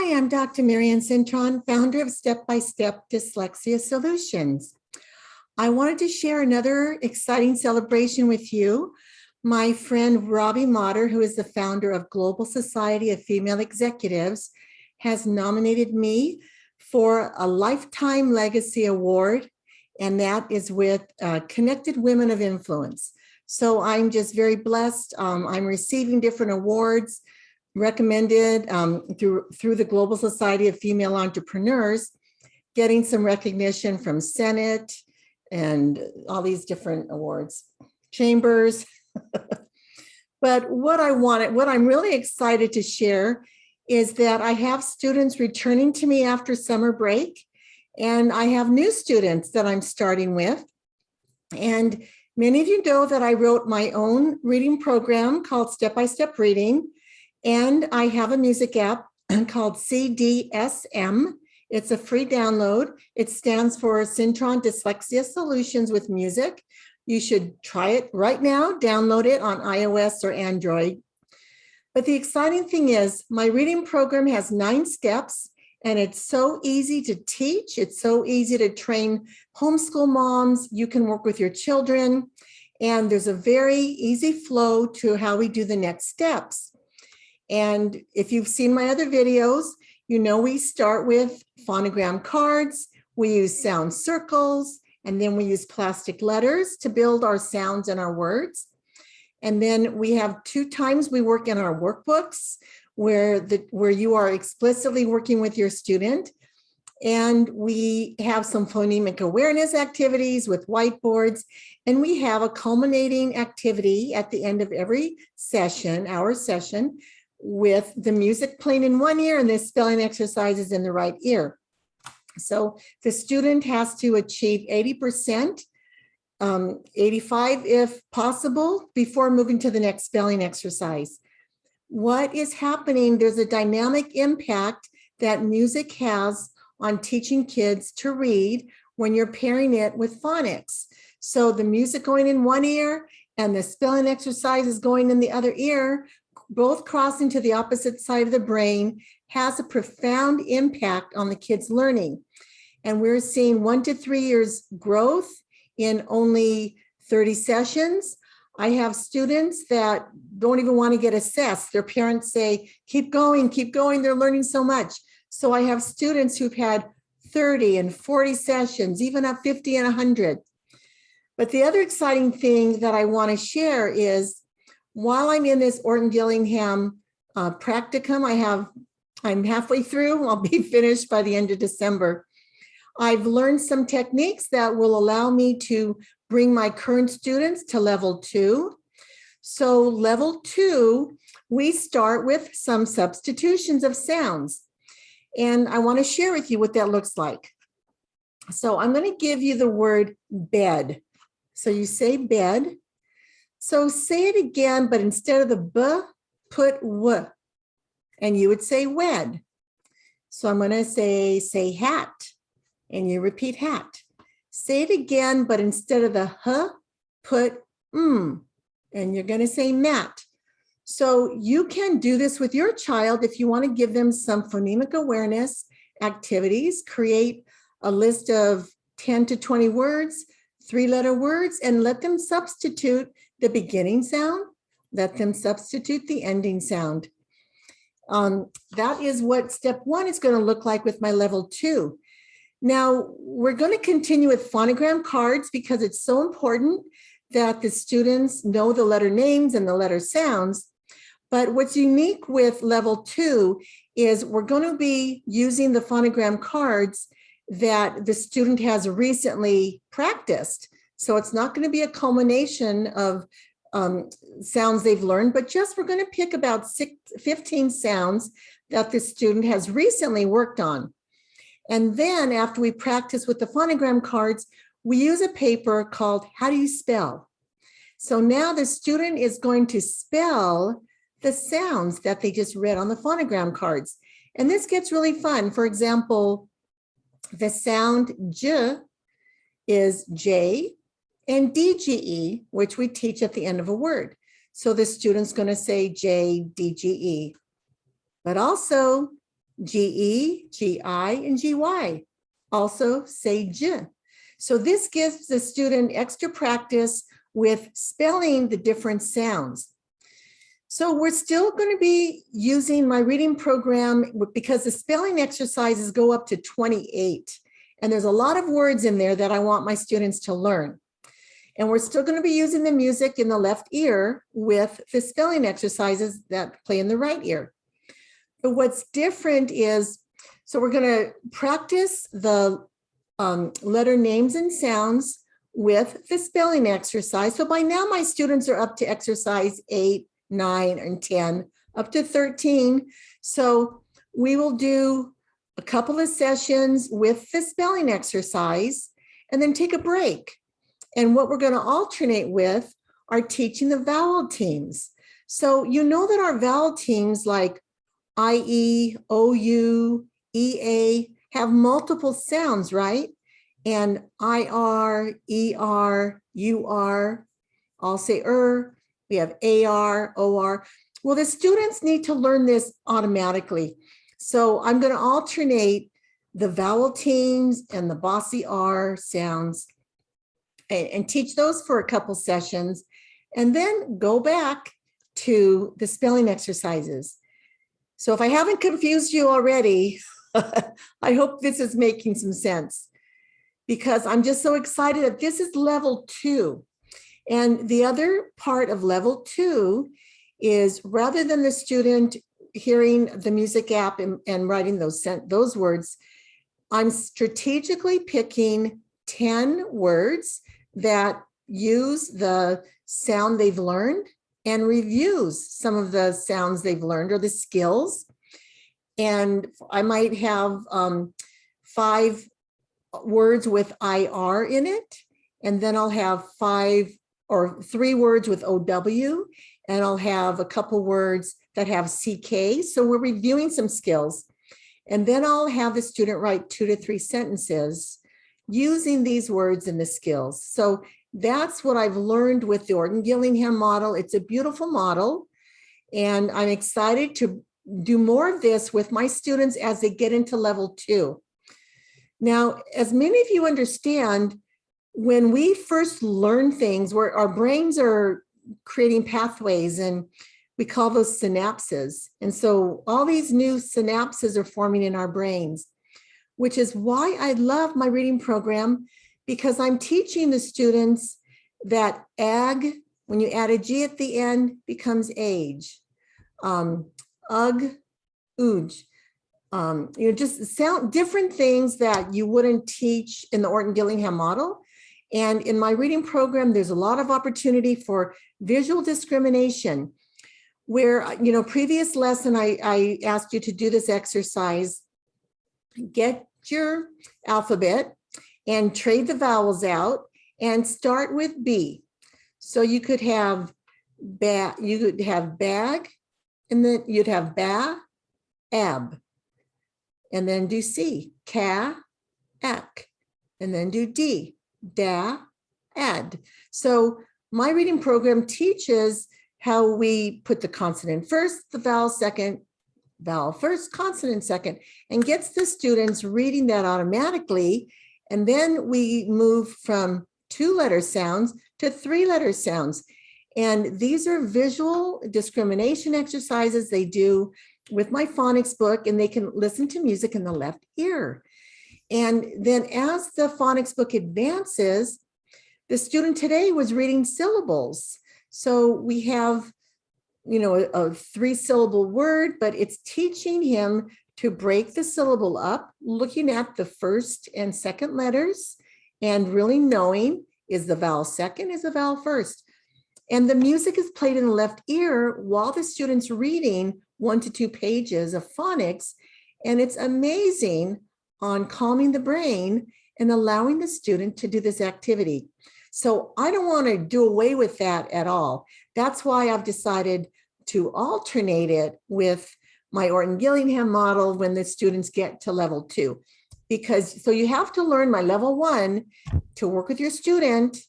Hi, I'm Dr. Marianne Cintron, founder of Step by Step Dyslexia Solutions. I wanted to share another exciting celebration with you. My friend Robbie Motter, who is the founder of Global Society of Female Executives, has nominated me for a Lifetime Legacy Award, and that is with Connected Women of Influence. So I'm just very blessed. I'm receiving different awards recommended through the Global Society of Female Entrepreneurs, getting some recognition from Senate and all these different awards, chambers. But what I'm really excited to share is that I have students returning to me after summer break, and I have new students that I'm starting with. And many of you know that I wrote my own reading program called Step by Step Reading. And I have a music app called CDSM. It's a free download. It stands for Cintron Dyslexia Solutions with Music. You should try it right now, download it on iOS or Android. But the exciting thing is my reading program has 9 steps, and it's so easy to teach. It's so easy to train homeschool moms. You can work with your children, and there's a very easy flow to how we do the next steps. And if you've seen my other videos, you know we start with phonogram cards, we use sound circles, and then we use plastic letters to build our sounds and our words. And then we have 2 times we work in our workbooks where you are explicitly working with your student. And we have some phonemic awareness activities with whiteboards, and we have a culminating activity at the end of every session, our session, with the music playing in one ear and the spelling exercises in the right ear. So the student has to achieve 80%, 85 if possible, before moving to the next spelling exercise. What is happening? There's a dynamic impact that music has on teaching kids to read when you're pairing it with phonics. So the music going in one ear and the spelling exercises going in the other ear, both crossing to the opposite side of the brain, has a profound impact on the kids' learning. And we're seeing 1 to 3 years growth in only 30 sessions. I have students that don't even want to get assessed. Their parents say, keep going, they're learning so much. So I have students who've had 30 and 40 sessions, even up 50 and 100. But the other exciting thing that I want to share is, while I'm in this Orton-Gillingham practicum, I'm halfway through. I'll be finished by the end of December. I've learned some techniques that will allow me to bring my current students to level 2. So level 2, we start with some substitutions of sounds. And I want to share with you what that looks like. So I'm going to give you the word bed. So you say bed. So say it again, but instead of the b, put w, and you would say wed. So I'm going to say hat, and you repeat hat. Say it again, but instead of the h, put and you're going to say mat. So you can do this with your child if you want to give them some phonemic awareness activities. Create a list of 10 to 20 words, 3-letter words, and let them substitute the beginning sound, let them substitute the ending sound. That is what step 1 is going to look like with my level 2. Now, we're going to continue with phonogram cards because it's so important that the students know the letter names and the letter sounds. But what's unique with level 2 is we're going to be using the phonogram cards that the student has recently practiced. So it's not going to be a culmination of sounds they've learned, but just we're going to pick about 15 sounds that the student has recently worked on. And then after we practice with the phonogram cards, we use a paper called How Do You Spell? So now the student is going to spell the sounds that they just read on the phonogram cards. And this gets really fun. For example, the sound J is J, and DGE, which we teach at the end of a word. So the student's going to say J, DGE. But also GE, GI, and GY. Also say J. So this gives the student extra practice with spelling the different sounds. So we're still going to be using my reading program because the spelling exercises go up to 28. And there's a lot of words in there that I want my students to learn. And we're still going to be using the music in the left ear with the spelling exercises that play in the right ear. But what's different is, so we're going to practice the letter names and sounds with the spelling exercise. So by now my students are up to exercise 8, 9, and 10, up to 13. So we will do a couple of sessions with the spelling exercise and then take a break. And what we're going to alternate with are teaching the vowel teams. So you know that our vowel teams like IE, OU, EA have multiple sounds, right? And IR, ER, UR, I'll say we have AR, OR. Well, the students need to learn this automatically. So I'm going to alternate the vowel teams and the bossy R sounds and teach those for a couple sessions, and then go back to the spelling exercises. So if I haven't confused you already, I hope this is making some sense, because I'm just so excited that this is level 2. And the other part of level 2 is, rather than the student hearing the music app and writing those words, I'm strategically picking 10 words that use the sound they've learned and reviews some of the sounds they've learned or the skills. And I might have 5 words with IR in it, and then I'll have 5 or 3 words with OW, and I'll have a couple words that have CK. So we're reviewing some skills. And then I'll have the student write 2 to 3 sentences using these words and the skills. So that's what I've learned with the Orton-Gillingham model. It's a beautiful model, and I'm excited to do more of this with my students as they get into level 2. Now, as many of you understand, when we first learn things, where our brains are creating pathways, and we call those synapses. And so all these new synapses are forming in our brains, which is why I love my reading program, because I'm teaching the students that ag, when you add a G at the end, becomes age. Ugh, ooge. Just sound different things that you wouldn't teach in the Orton-Gillingham model. And in my reading program, there's a lot of opportunity for visual discrimination, where, previous lesson, I asked you to do this exercise. Get your alphabet and trade the vowels out and start with B. So you could have bag, and then you'd have ba, ab, and then do C, ca, ac, and then do D, da, ad. So my reading program teaches how we put the consonant first, the vowel second, vowel first, consonant second, and gets the students reading that automatically. And then we move from 2-letter sounds to 3-letter sounds. And these are visual discrimination exercises they do with my phonics book, and they can listen to music in the left ear. And then as the phonics book advances, the student today was reading syllables. So we have, a 3-syllable word, but it's teaching him to break the syllable up, looking at the first and second letters, and really knowing, is the vowel second, is the vowel first? And the music is played in the left ear while the student's reading 1 to 2 pages of phonics. And it's amazing on calming the brain and allowing the student to do this activity. So I don't want to do away with that at all. That's why I've decided to alternate it with my Orton-Gillingham model when the students get to level 2. So you have to learn my level 1 to work with your student,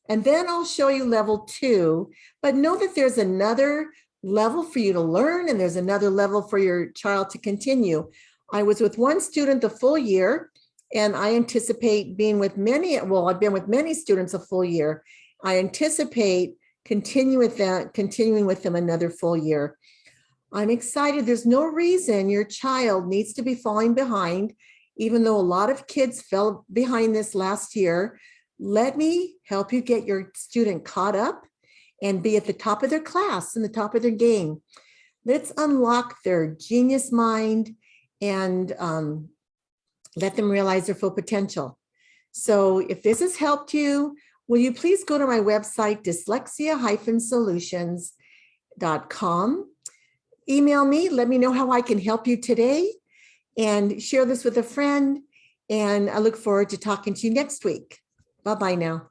and then I'll show you level 2. But know that there's another level for you to learn, and there's another level for your child to continue. I was with one student the full year, and I anticipate being with many, well, I've been with many students a full year. I anticipate continuing with them another full year. I'm excited. There's no reason your child needs to be falling behind, even though a lot of kids fell behind this last year. Let me help you get your student caught up and be at the top of their class and the top of their game. Let's unlock their genius mind and let them realize their full potential. So if this has helped you, will you please go to my website, dyslexia-solutions.com. Email me, let me know how I can help you today, and share this with a friend. And I look forward to talking to you next week. Bye-bye now.